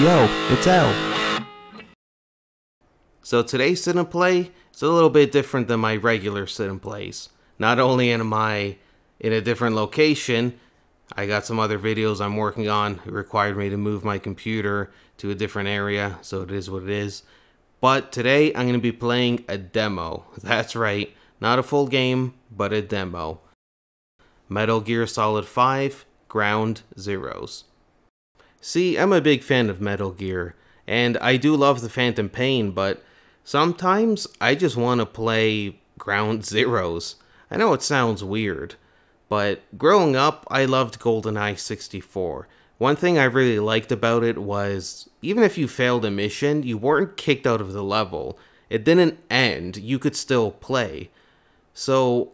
Yo, it's L. So today's sit and play is a little bit different than my regular sit and plays. Not only am I in a different location, I got some other videos I'm working on. It required me to move my computer to a different area, so it is what it is. But today I'm going to be playing a demo. That's right, not a full game, but a demo. Metal Gear Solid 5 Ground Zeroes. See, I'm a big fan of Metal Gear, and I do love the Phantom Pain, but sometimes I just want to play Ground Zeroes. I know it sounds weird, but growing up, I loved GoldenEye 64. One thing I really liked about it was, even if you failed a mission, you weren't kicked out of the level. It didn't end, you could still play. So,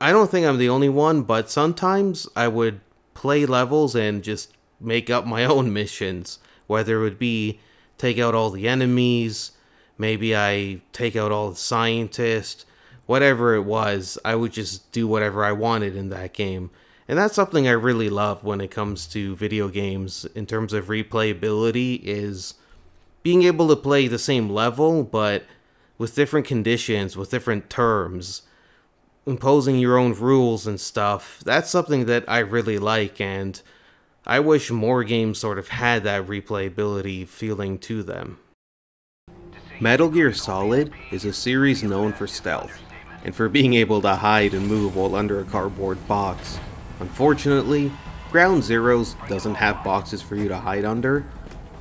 I don't think I'm the only one, but sometimes I would play levels and just make up my own missions. Whether it would be take out all the enemies, maybe I take out all the scientists, whatever it was, I would just do whatever I wanted in that game. And that's something I really love when it comes to video games in terms of replayability, is being able to play the same level but with different conditions, with different terms, imposing your own rules and stuff. That's something that I really like, and I wish more games sort of had that replayability feeling to them. Metal Gear Solid is a series known for stealth, and for being able to hide and move while under a cardboard box. Unfortunately, Ground Zeroes doesn't have boxes for you to hide under,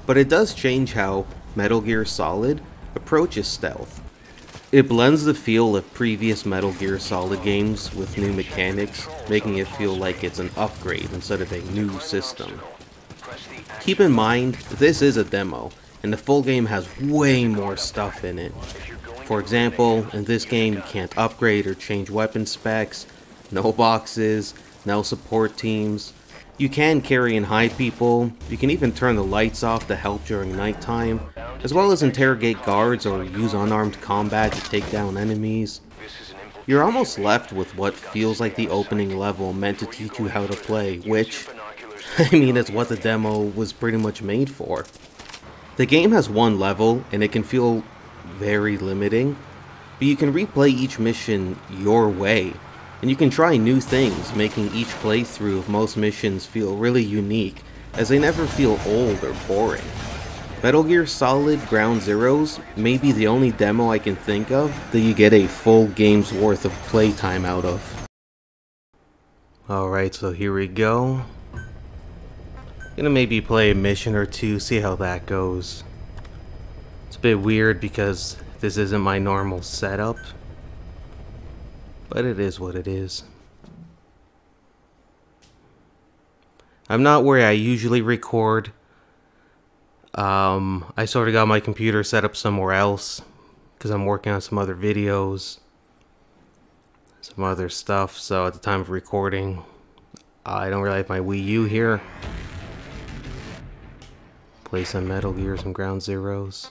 but it does change how Metal Gear Solid approaches stealth. It blends the feel of previous Metal Gear Solid games with new mechanics, making it feel like it's an upgrade instead of a new system. Keep in mind, this is a demo, and the full game has way more stuff in it. For example, in this game you can't upgrade or change weapon specs, no boxes, no support teams. You can carry and hide people, you can even turn the lights off to help during nighttime, as well as interrogate guards or use unarmed combat to take down enemies. You're almost left with what feels like the opening level meant to teach you how to play, which, I mean, is what the demo was pretty much made for. The game has one level, and it can feel very limiting, but you can replay each mission your way, and you can try new things, making each playthrough of most missions feel really unique, as they never feel old or boring. Metal Gear Solid Ground Zeroes may be the only demo I can think of that you get a full game's worth of playtime out of. Alright, so here we go. Gonna maybe play a mission or two, see how that goes. It's a bit weird because this isn't my normal setup, but it is what it is. I'm not where I usually record. I sort of got my computer set up somewhere else because I'm working on some other videos, some other stuff, so at the time of recording I don't really have my Wii U here. Play some Metal Gear, some Ground Zeroes.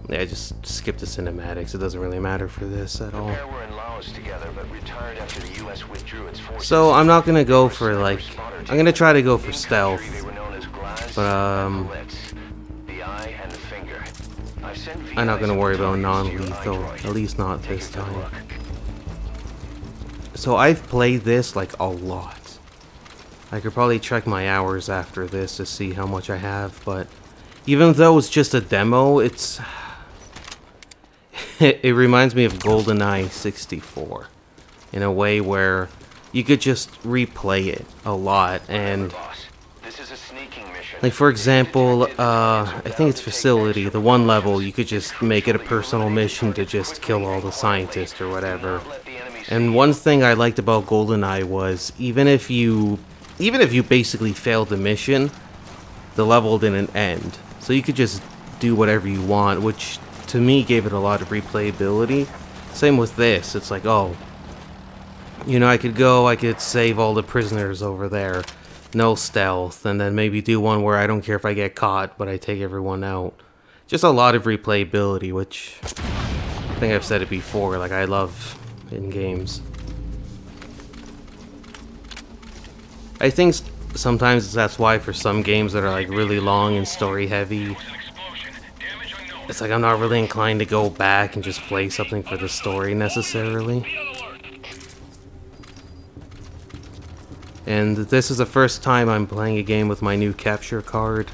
Yeah, just skip the cinematics, it doesn't really matter for this at all. So I'm not gonna go for like, I'm gonna try to go for stealth, but I'm not gonna worry about non-lethal, at least not this time. So I've played this like a lot. I could probably check my hours after this to see how much I have, but even though it's just a demo, it's it reminds me of GoldenEye 64 in a way where you could just replay it a lot. And like, for example, I think it's Facility, the one level, you could just make it a personal mission to just kill all the scientists or whatever. And one thing I liked about GoldenEye was even if you basically failed the mission, the level didn't end. So you could just do whatever you want, which to me gave it a lot of replayability. Same with this, it's like, oh, you know, I could save all the prisoners over there, no stealth, and then maybe do one where I don't care if I get caught, but I take everyone out. Just a lot of replayability, which I think I've said it before, like, I love in games. I think sometimes that's why for some games that are like really long and story heavy, it's like I'm not really inclined to go back and just play something for the story necessarily. And this is the first time I'm playing a game with my new capture card.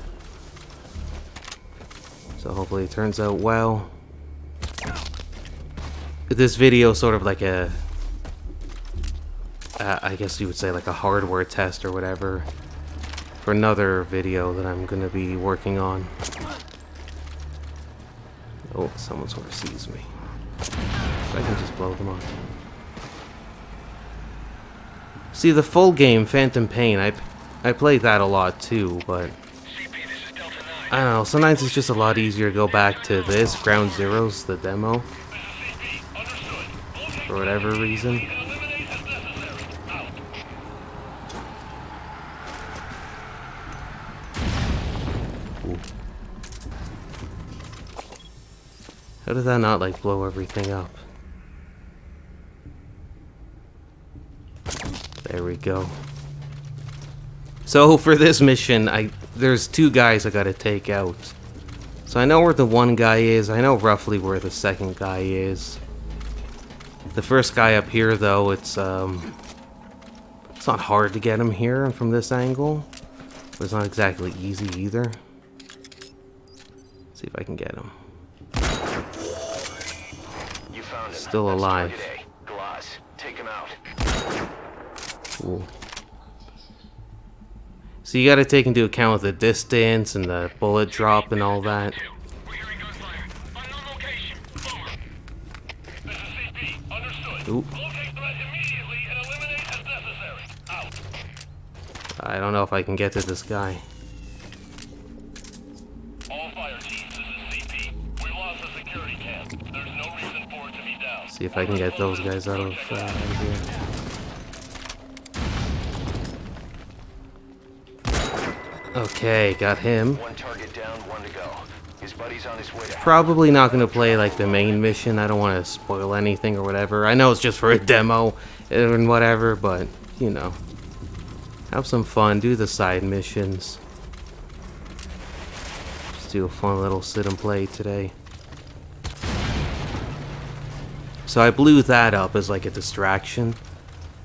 So hopefully it turns out well. This video is sort of like a... I guess you would say like a hardware test or whatever. For another video that I'm going to be working on. Oh, someone sort of sees me. I can just blow them up. See, the full game, Phantom Pain, I played that a lot too, but I don't know, sometimes it's just a lot easier to go back to this, Ground Zeroes, the demo, for whatever reason. Ooh. How did that not, like, blow everything up? There we go. So for this mission, there's two guys I gotta take out. So I know where the one guy is, I know roughly where the second guy is. The first guy up here though, it's not hard to get him here from this angle. But it's not exactly easy either. Let's see if I can get him. You found him. Still alive. Glass. Take him out. Ooh. So you gotta take into account the distance and the bullet drop and all that. Ooh. I don't know if I can get to this guy. See if I can get those guys out of here. Okay, got him. One target down, one to go. His buddy's on his way to Probably not going to play like the main mission. I don't want to spoil anything or whatever. I know it's just for a demo and whatever, but you know, have some fun. Do the side missions. Just do a fun little sit and play today. So I blew that up as like a distraction.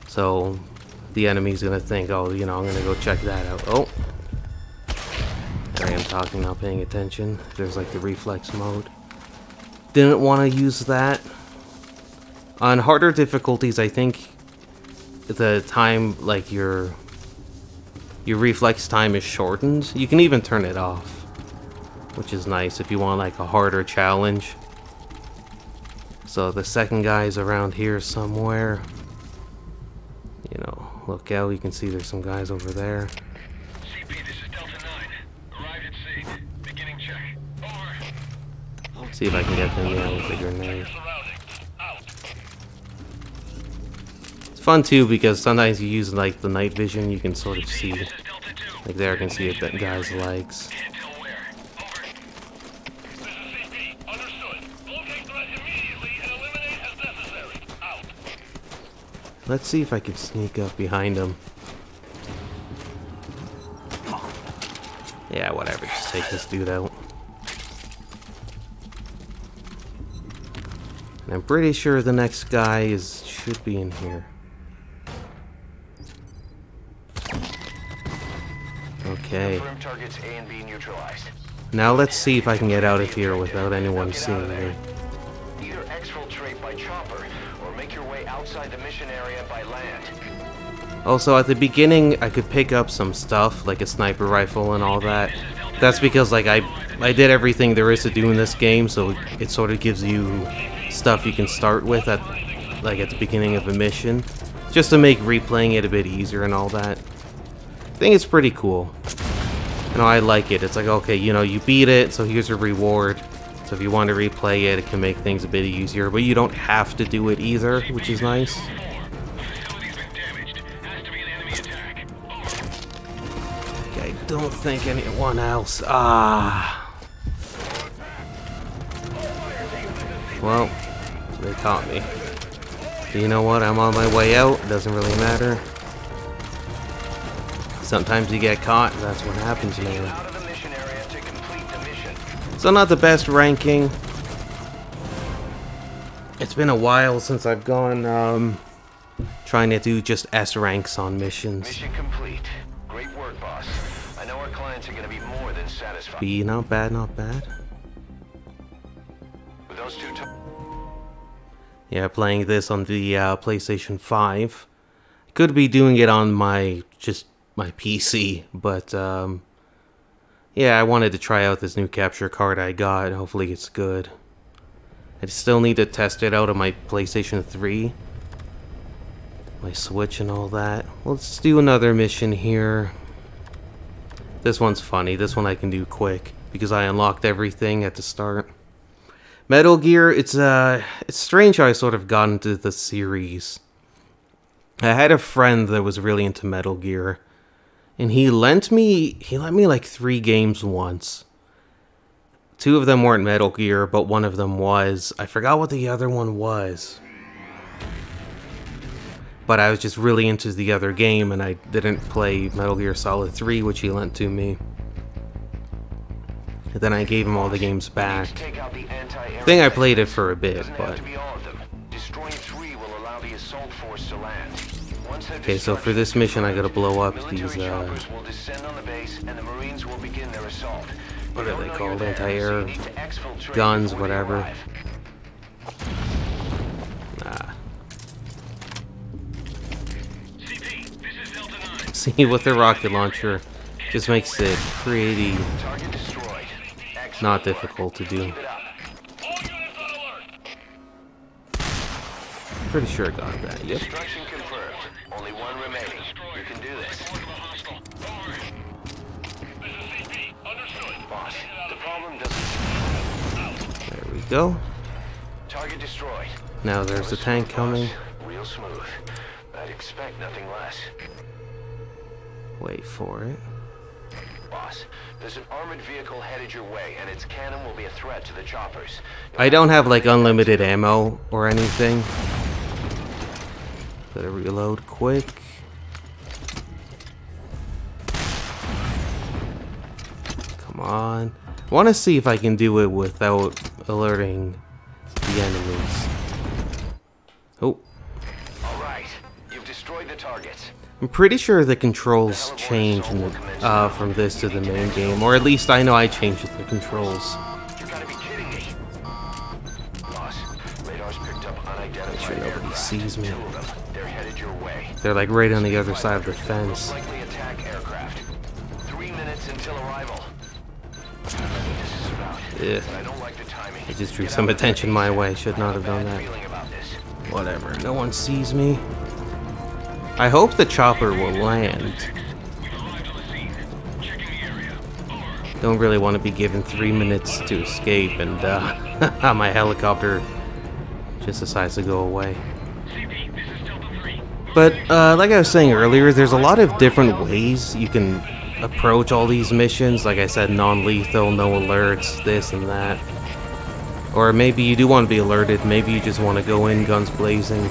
So the enemy's going to think, oh, you know, I'm going to go check that out. Oh. I am talking, not paying attention. There's like the reflex mode. Didn't want to use that. On harder difficulties, I think the time, like your reflex time is shortened. You can even turn it off, which is nice if you want like a harder challenge. So the second guy is around here somewhere. You know, look out, you can see there's some guys over there. See if I can get them, yeah, with the grenade. It's fun too because sometimes you use like the night vision, you can sort of see, like there I can see that guy's legs. Let's see if I can sneak up behind him. Yeah, whatever, just take this dude out. I'm pretty sure the next guy should be in here. Okay. targets A and B neutralized. Now let's see if I can get out of here without anyone seeing me. Either exfiltrate by chopper or make your way outside the mission area by land. Also, at the beginning, I could pick up some stuff, like a sniper rifle and all that. That's because, like, I did everything there is to do in this game, so it sort of gives you stuff you can start with at the beginning of a mission, just to make replaying it a bit easier and all that. I think it's pretty cool. You know, I like it. It's like, okay, you know, you beat it, so here's a reward. So if you want to replay it, it can make things a bit easier, but you don't have to do it either, which is nice. Okay, I don't think anyone else. Well, they caught me. But you know what? I'm on my way out. It doesn't really matter. Sometimes you get caught, and that's what happens, man. Out of the mission area to complete the mission. So not the best ranking. It's been a while since I've gone trying to do just S ranks on missions. Mission complete. Great work, boss. I know our clients are going to be more than satisfied. B, not bad, not bad. With those two Yeah, playing this on the PlayStation 5. Could be doing it on my PC, but yeah, I wanted to try out this new capture card I got. Hopefully it's good. I still need to test it out on my PlayStation 3, my Switch and all that. Let's do another mission here. This one's funny. This one I can do quick because I unlocked everything at the start. Metal Gear, it's strange how I sort of got into the series. I had a friend that was really into Metal Gear, and he lent me like 3 games once. 2 of them weren't Metal Gear, but one of them was. I forgot what the other one was. But I was just really into the other game, and I didn't play Metal Gear Solid 3, which he lent to me. And then I gave him all the games back. I think I played it for a bit, but... Okay, so for this mission I gotta blow up these, what are they called? Anti-air guns, whatever. Nah. See, with the rocket launcher, just makes it pretty not difficult to do. Pretty sure I got that, yep. Only one remaining. You can do this. Boss, the problem doesn't... There we go. Target destroyed. Now there's the tank coming. Real smooth. I'd expect nothing less. Wait for it. Boss, there's an armored vehicle headed your way, and its cannon will be a threat to the choppers. I don't have like unlimited ammo or anything. Gotta reload quick. Come on. I want to see if I can do it without alerting the enemies. Oh. Alright, you've destroyed the targets. I'm pretty sure the controls change in the, from this to the main game, or at least I know I changed the controls. You gotta be kidding me. Boss, radar's picked up unidentified. Make sure nobody sees me. They're headed your way. They're like right on the other side of the fence. Likely attack aircraft. 3 minutes until arrival. Yeah. I don't like the timing. I just drew some attention my way. Should not have done that. Whatever. No one sees me. I hope the chopper will land. Don't really want to be given 3 minutes to escape, and my helicopter just decides to go away. But like I was saying earlier, there's a lot of different ways you can approach all these missions. Like I said, non-lethal, no alerts, this and that. Or maybe you do want to be alerted, maybe you just want to go in guns blazing.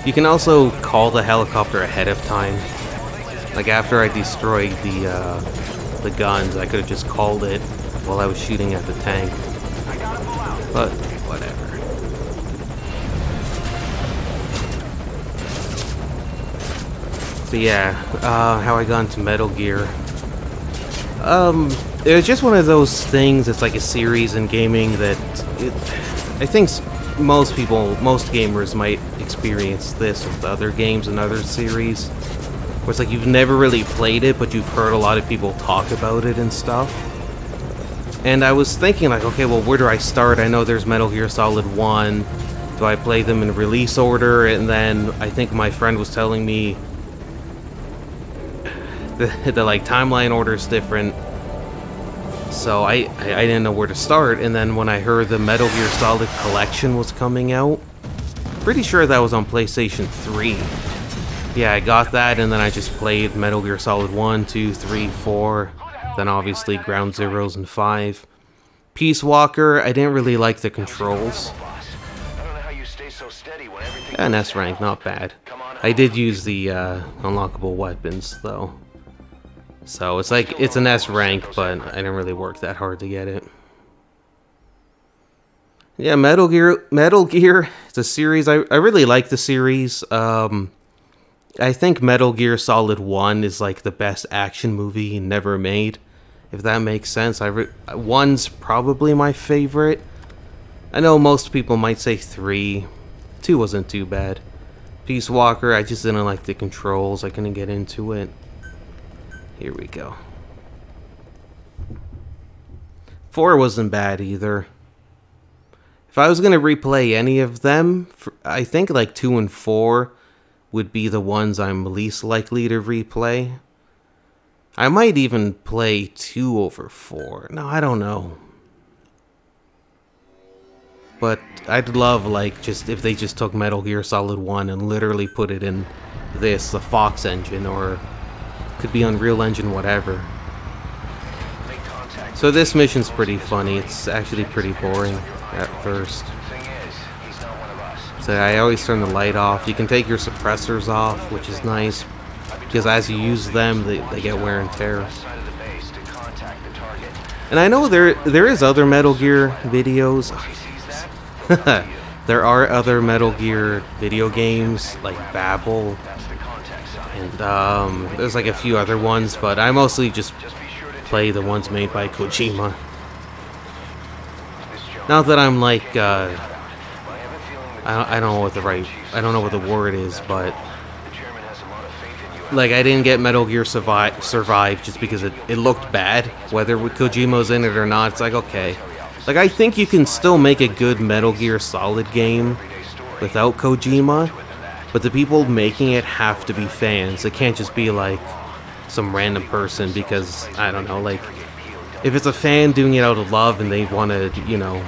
You can also call the helicopter ahead of time. Like after I destroyed the guns, I could have just called it while I was shooting at the tank. But whatever. But yeah, how I got into Metal Gear. It was just one of those things. It's like a series in gaming that I think most gamers might experience this with other games and other series. Where it's like you've never really played it, but you've heard a lot of people talk about it and stuff. And I was thinking like, okay, well, where do I start? I know there's Metal Gear Solid 1. Do I play them in release order? And then I think my friend was telling me the like timeline order is different. So I didn't know where to start. And then when I heard the Metal Gear Solid Collection was coming out, pretty sure that was on PlayStation 3. Yeah, I got that, and then I just played Metal Gear Solid 1, 2, 3, 4, then obviously Ground Zeroes and 5. Peace Walker, I didn't really like the controls. And S rank, not bad. I did use the unlockable weapons though. So it's like, it's an S rank, but I didn't really work that hard to get it. Yeah, Metal Gear, it's a series, I really like the series. I think Metal Gear Solid 1 is like the best action movie never made, if that makes sense. 1's probably my favorite. I know most people might say 3. 2 wasn't too bad. Peace Walker, I just didn't like the controls, I couldn't get into it. Here we go. 4 wasn't bad either. If I was going to replay any of them, I think like 2 and 4 would be the ones I'm least likely to replay. I might even play 2 over 4. No, I don't know. But I'd love, like, just if they just took Metal Gear Solid 1 and literally put it in the Fox engine, or could be Unreal Engine, whatever. So this mission's pretty funny. It's actually pretty boring at first. So I always turn the light off. You can take your suppressors off, which is nice, because as you use them, they get wear and tear. And I know there is other Metal Gear videos. There are other Metal Gear video games, like Babel, and there's like a few other ones, but I mostly just play the ones made by Kojima. Not that I'm like, I don't know what the word is, but like I didn't get Metal Gear Survive just because it looked bad. Whether Kojima's in it or not, it's like, okay. Like, I think you can still make a good Metal Gear Solid game without Kojima, but the people making it have to be fans. It can't just be like some random person, because, I don't know, like, if it's a fan doing it out of love and they want to, you know,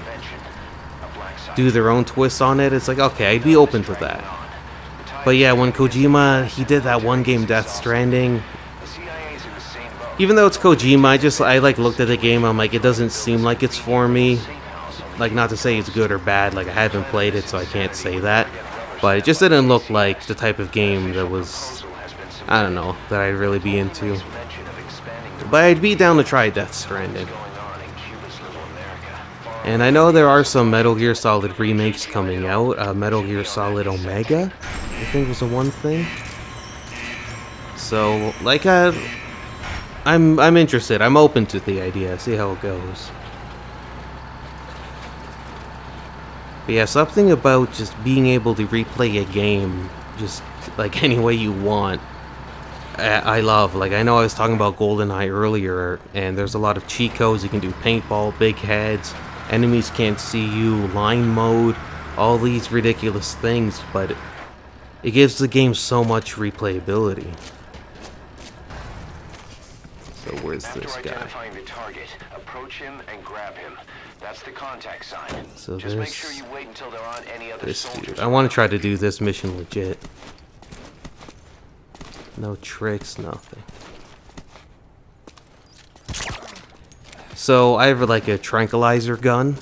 do their own twist on it, it's like, okay, I'd be open to that. But yeah, when Kojima, he did that one game, Death Stranding, even though it's Kojima, I like looked at the game, I'm like, it doesn't seem like it's for me. Like, not to say it's good or bad, like I haven't played it, so I can't say that. But it just didn't look like the type of game that was, I don't know, that I'd really be into. But I'd be down to try Death Stranding. And I know there are some Metal Gear Solid remakes coming out. Metal Gear Solid Omega, I think was the one thing. So, like, I'm interested. I'm open to the idea. See how it goes. But yeah, something about just being able to replay a game just like any way you want, I love. Like, I know I was talking about GoldenEye earlier, and there's a lot of cheat codes. You can do paintball, big heads, enemies can't see you, line mode, all these ridiculous things, but it gives the game so much replayability. So where's this guy? Identifying the target, approach him and grab him. That's the contact sign. So just make sure you wait until there aren't any other soldiers. Dude. I want to try to do this mission legit. No tricks, nothing. So I have like a tranquilizer gun.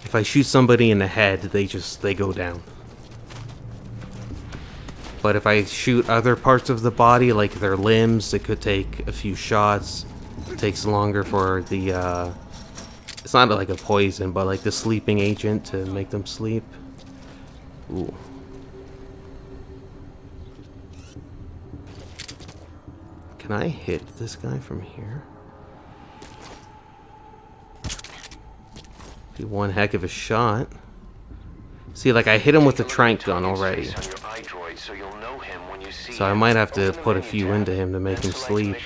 If I shoot somebody in the head, they go down. But if I shoot other parts of the body, like their limbs, it could take a few shots. It takes longer for the, it's not like a poison, but like the sleeping agent to make them sleep. Ooh. Can I hit this guy from here? Be one heck of a shot. See, like I hit him with the tranq gun already. So I might have to put a few into him to make him sleep.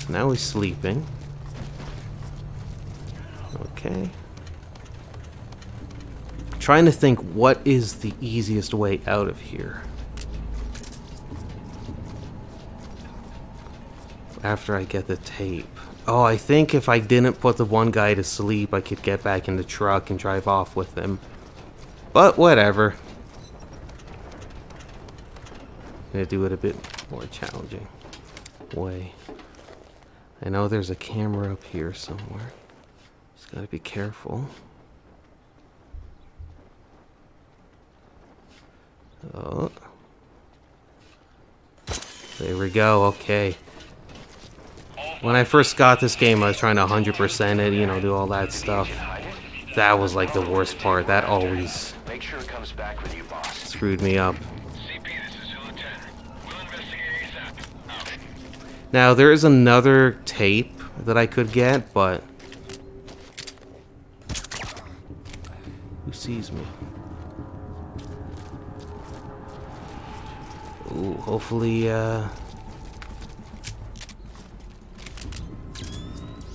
Now he's sleeping. Okay. Trying to think what is the easiest way out of here. After I get the tape. Oh, I think if I didn't put the one guy to sleep, I could get back in the truck and drive off with him. But whatever. I'm gonna do it a bit more challenging way. I know there's a camera up here somewhere. Just gotta be careful. Oh. There we go, okay. When I first got this game, I was trying to 100% it, you know, do all that stuff. That was like the worst part. That always Make sure it comes back with you, boss. screwed me up. CP, this is Lieutenant. We'll investigate ASAP. Out. Now, there is another tape that I could get, but... Who sees me? Ooh, hopefully,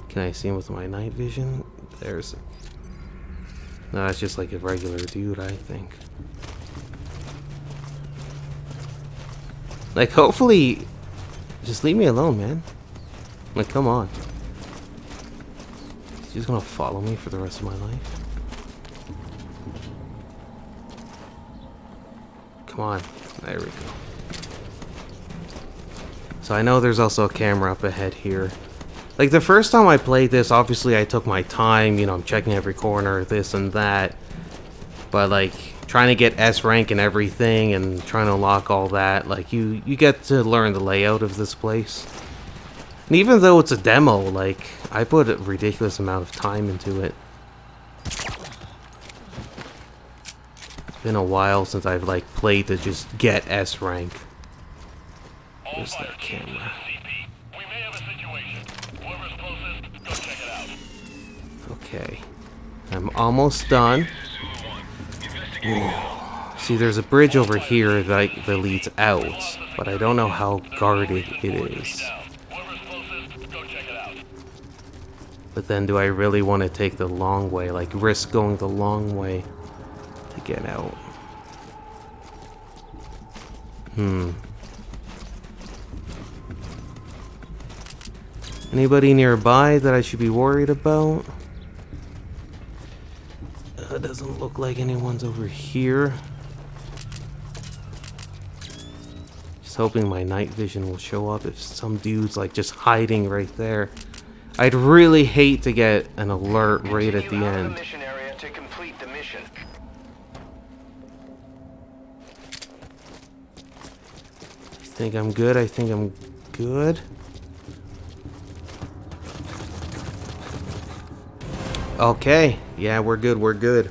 Can I see him with my night vision? There's... No, it's just like a regular dude, I think. Like, hopefully... Just leave me alone, man. Like, come on. He's just gonna follow me for the rest of my life. Come on. There we go. So I know there's also a camera up ahead here. Like, the first time I played this, obviously I took my time, you know, I'm checking every corner, this and that. But, like, trying to get S rank and everything, and trying to unlock all that, like, you get to learn the layout of this place. And even though it's a demo, like, I put a ridiculous amount of time into it. It's been a while since I've, like, played to just get S rank. Where's that camera? Okay. I'm almost done. Ooh. See, there's a bridge over here that leads out, but I don't know how guarded it is. But then do I really want to take the long way, like risk going the long way to get out? Anybody nearby that I should be worried about? It doesn't look like anyone's over here. Just hoping my night vision will show up if some dude's like just hiding right there. I'd really hate to get an alert right at the end. Mission area to complete the mission. I think I'm good. I think I'm good. Okay, yeah, we're good, we're good.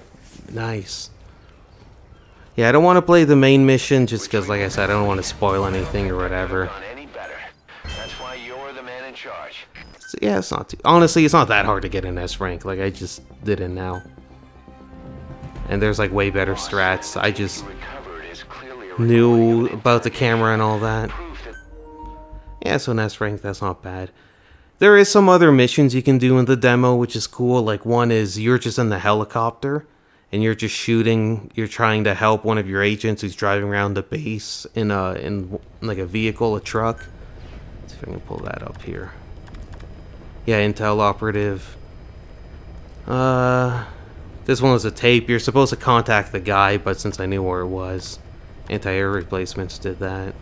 Nice. Yeah, I don't want to play the main mission just because, like I said, I don't want to spoil anything or whatever. That's why you're the man in charge. So, yeah, it's not too... Honestly, it's not that hard to get an S rank. Like, I just did it now. And there's, like, way better strats. I just knew about the camera and all that. Yeah, so an S rank, that's not bad. There is some other missions you can do in the demo, which is cool. Like, one is you're just in the helicopter, and you're just shooting. You're trying to help one of your agents who's driving around the base in like a vehicle, a truck. Let's see if I can pull that up here. Yeah, Intel operative. This one was a tape. You're supposed to contact the guy, but since I knew where it was, anti-air replacements did that.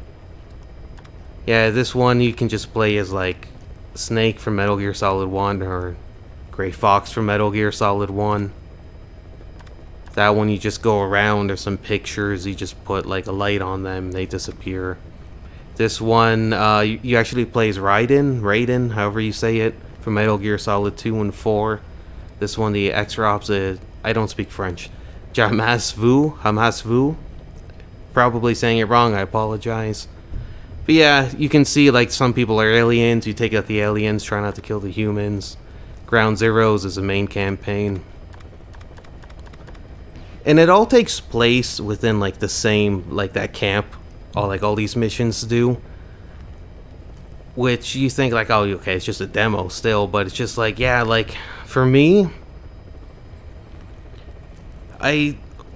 Yeah, this one you can just play as like Snake from Metal Gear Solid 1 or Gray Fox from Metal Gear Solid 1. That one you just go around, there's some pictures, you just put like a light on them, they disappear. This one, you actually play as Raiden, however you say it, from Metal Gear Solid 2 and 4. This one, the extra opposite, I don't speak French. Hamas Vu. Probably saying it wrong, I apologize. But yeah, you can see like some people are aliens, you take out the aliens, try not to kill the humans. Ground Zeroes is the main campaign. And it all takes place within like the same, like that camp, all these missions do. Which you think like, oh, okay, it's just a demo still, but it's just like, yeah, like, for me,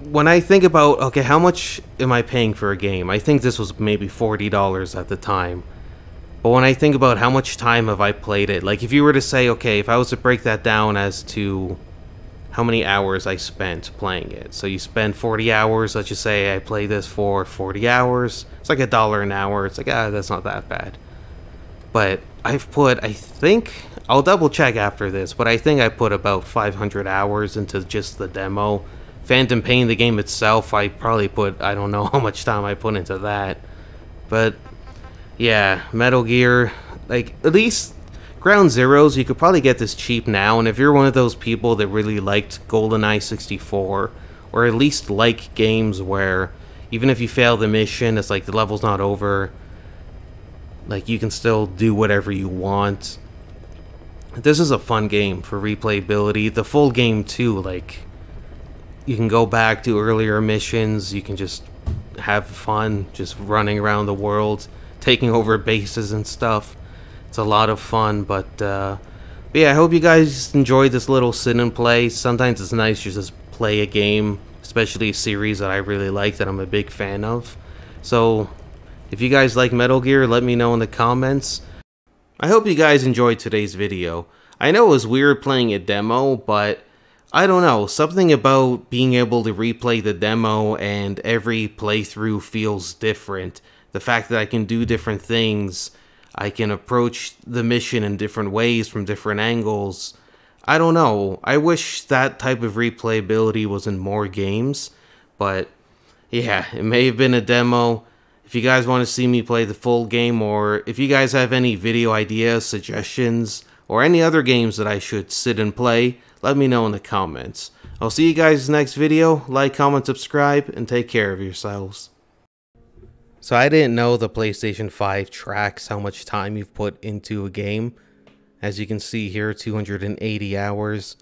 when I think about, okay, how much am I paying for a game? I think this was maybe $40 at the time. But when I think about how much time have I played it, like if you were to say, okay, if I was to break that down as to how many hours I spent playing it. So you spend 40 hours, let's just say I play this for 40 hours. It's like $1 an hour. It's like, that's not that bad. But I've put, I think, I'll double check after this, but I think I put about 500 hours into just the demo. Phantom Pain, the game itself, I probably put, I don't know how much time I put into that. But yeah, Metal Gear, like, at least Ground Zeroes, you could probably get this cheap now, and if you're one of those people that really liked GoldenEye 64, or at least like games where even if you fail the mission, it's like the level's not over, like, you can still do whatever you want. This is a fun game for replayability. The full game, too, like, you can go back to earlier missions, you can just have fun just running around the world, taking over bases and stuff. It's a lot of fun, but yeah, I hope you guys enjoyed this little sit and play. Sometimes it's nice to just play a game, especially a series that I really like, that I'm a big fan of. So, if you guys like Metal Gear, let me know in the comments. I hope you guys enjoyed today's video. I know it was weird playing a demo, but I don't know, something about being able to replay the demo and every playthrough feels different. The fact that I can do different things, I can approach the mission in different ways from different angles. I don't know, I wish that type of replayability was in more games, but yeah, it may have been a demo. If you guys want to see me play the full game, or if you guys have any video ideas, suggestions, or any other games that I should sit and play, let me know in the comments. I'll see you guys next video. Like, comment, subscribe, and take care of yourselves. So I didn't know the PlayStation 5 tracks how much time you've put into a game. As you can see here, 280 hours.